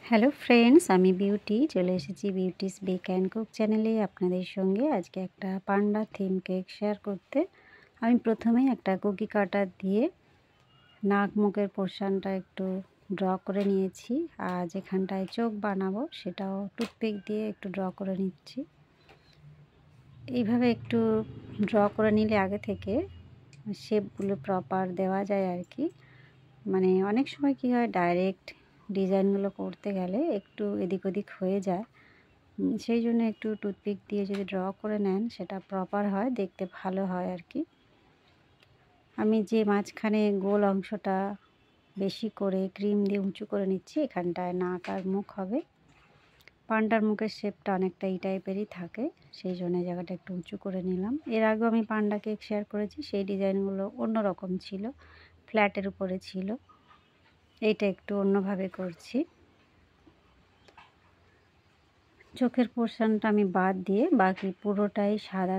Hello friends, আমি beauty চলে এসেছি বিউটিস বেক অ্যান্ড কুক চ্যানেলে আপনাদের সঙ্গে আজকে একটা পান্ডা থিম কেক শেয়ার করতে। আমি প্রথমেই একটা কুকি কাটার দিয়ে নাক মুখের পোর্শনটা একটু ড্র করে নিয়েছি, আর যেখানটায় চোখ বানাবো সেটাও টুথপিক দিয়ে একটু ড্র করে নিচ্ছি। এইভাবে একটু ড্র করে নিলে আগে থেকে শেপগুলো প্রপার দেওয়া যায় আর কি। মানে অনেক সময় কি হয়, ডাইরেক্ট ডিজাইনগুলো করতে গেলে একটু এদিক ওদিক হয়ে যায়, সেই জন্য একটু টুথপিক দিয়ে যদি ড্র করে নেন সেটা প্রপার হয়, দেখতে ভালো হয় আর কি। আমি যে মাঝখানে গোল অংশটা বেশি করে ক্রিম দিয়ে উঁচু করে নিচ্ছি, এখানটায় নাক আর মুখ হবে। পান্ডার মুখের শেপটা অনেকটা এই টাইপেরই থাকে, সেই জন্য জায়গাটা একটু উঁচু করে নিলাম। এর আগেও আমি পান্ডা কেক শেয়ার করেছি, সেই ডিজাইনগুলো অন্যরকম ছিল, ফ্ল্যাটের উপরে ছিল। এইটা একটু অন্যভাবে করছি। চোখের পোর্শনটা আমি বাদ দিয়ে বাকি পুরোটাই সাদা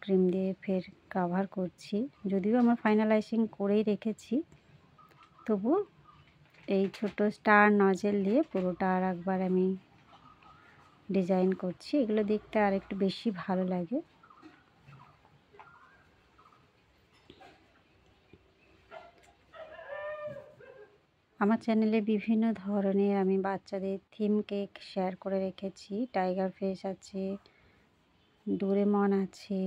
ক্রিম দিয়ে ফের কাভার করছি। যদিও আমার ফাইনালাইজিং করেই রেখেছি, তবু এই ছোট স্টার নজেল দিয়ে পুরোটা আর একবার আমি ডিজাইন করছি। এগুলো দেখতে আর একটু বেশি ভালো লাগে। আমার চ্যানেলে বিভিন্ন ধরনের আমি বাচ্চাদের থিম কেক শেয়ার করে রেখেছি। টাইগার ফিশ আছে, ডোরেমন আছে,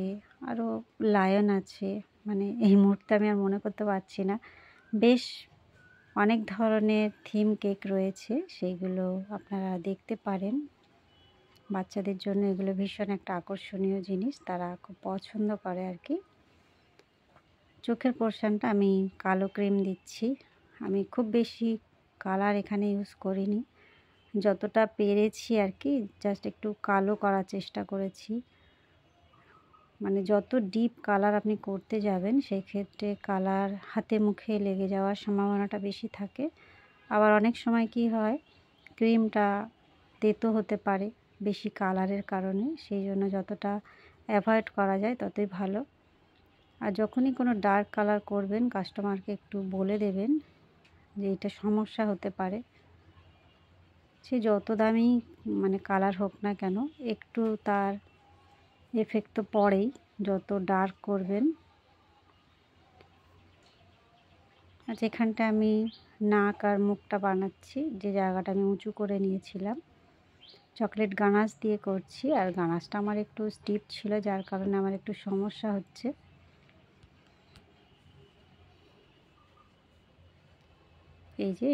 আরও লায়ন আছে। মানে এই মুহূর্তে আমি আর মনে করতে পারছি না। বেশ অনেক ধরনের থিম কেক রয়েছে, সেইগুলো আপনারা দেখতে পারেন। বাচ্চাদের জন্য এগুলো ভীষণ একটা আকর্ষণীয় জিনিস, তারা খুব পছন্দ করে আর কি। চোখের পোর্শনটা আমি কালো ক্রিম দিচ্ছি। আমি খুব বেশি কালার এখানে ইউজ করিনি, যতটা পেরেছি আর কি জাস্ট একটু কালো করার চেষ্টা করেছি। মানে যত ডিপ কালার আপনি করতে যাবেন সেই ক্ষেত্রে কালার হাতে মুখে লেগে যাওয়ার সম্ভাবনাটা বেশি থাকে। আবার অনেক সময় কি হয়, ক্রিমটা তেতো হতে পারে বেশি কালারের কারণে, সেই জন্য যতটা অ্যাভয়েড করা যায় ততই ভালো। আর যখনই কোনো ডার্ক কালার করবেন কাস্টমারকে একটু বলে দেবেন যে এটা সমস্যা হতে পারে। সে যত দামি মানে কালার হোক না কেন, একটু তার এফেক্ট তো পড়েই যত ডার্ক করবেন। আর যেখানটা আমি নাক আর মুখটা বানাচ্ছি, যে জায়গাটা আমি উঁচু করে নিয়েছিলাম, চকলেট গানাশ দিয়ে করছি। আর গানাশটা আমার একটু স্টিপ ছিল, যার কারণে আমার একটু সমস্যা হচ্ছে। এই যে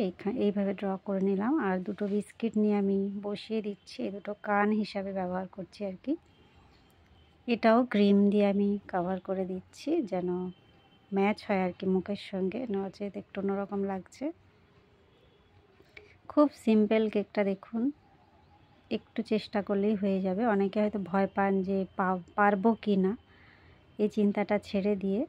এইভাবে ড্র করে নিলাম। আর দুটো বিস্কিট নিয়ে আমি বসিয়ে দিচ্ছি, এই দুটো কান হিসাবে ব্যবহার করছি আর কি। এটাও ক্রিম দিয়ে আমি কভার করে দিচ্ছি যেন ম্যাচ হয় আর কি মুখের সঙ্গে, নচেত একটু অন্যরকম লাগছে। খুব সিম্পল কেকটা, দেখুন একটু চেষ্টা করলেই হয়ে যাবে। অনেকে হয়তো ভয় পান যে পারবো কি না, এই চিন্তাটা ছেড়ে দিয়ে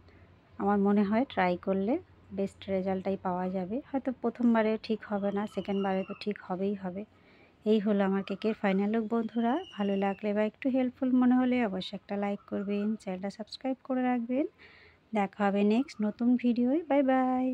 আমার মনে হয় ট্রাই করলে বেস্ট রেজাল্টটাই পাওয়া যাবে। হয়তো প্রথমবারে ঠিক হবে না, সেকেন্ডবারে তো ঠিক হবেই হবে। এই হলো আমার কেকের ফাইনাল লুক বন্ধুরা। ভালো লাগলে বা একটু হেল্পফুল মনে হলে অবশ্যই একটা লাইক করবেন, চ্যানেলটা সাবস্ক্রাইব করে রাখবেন। দেখা হবে নেক্সট নতুন ভিডিওয়। Bye bye.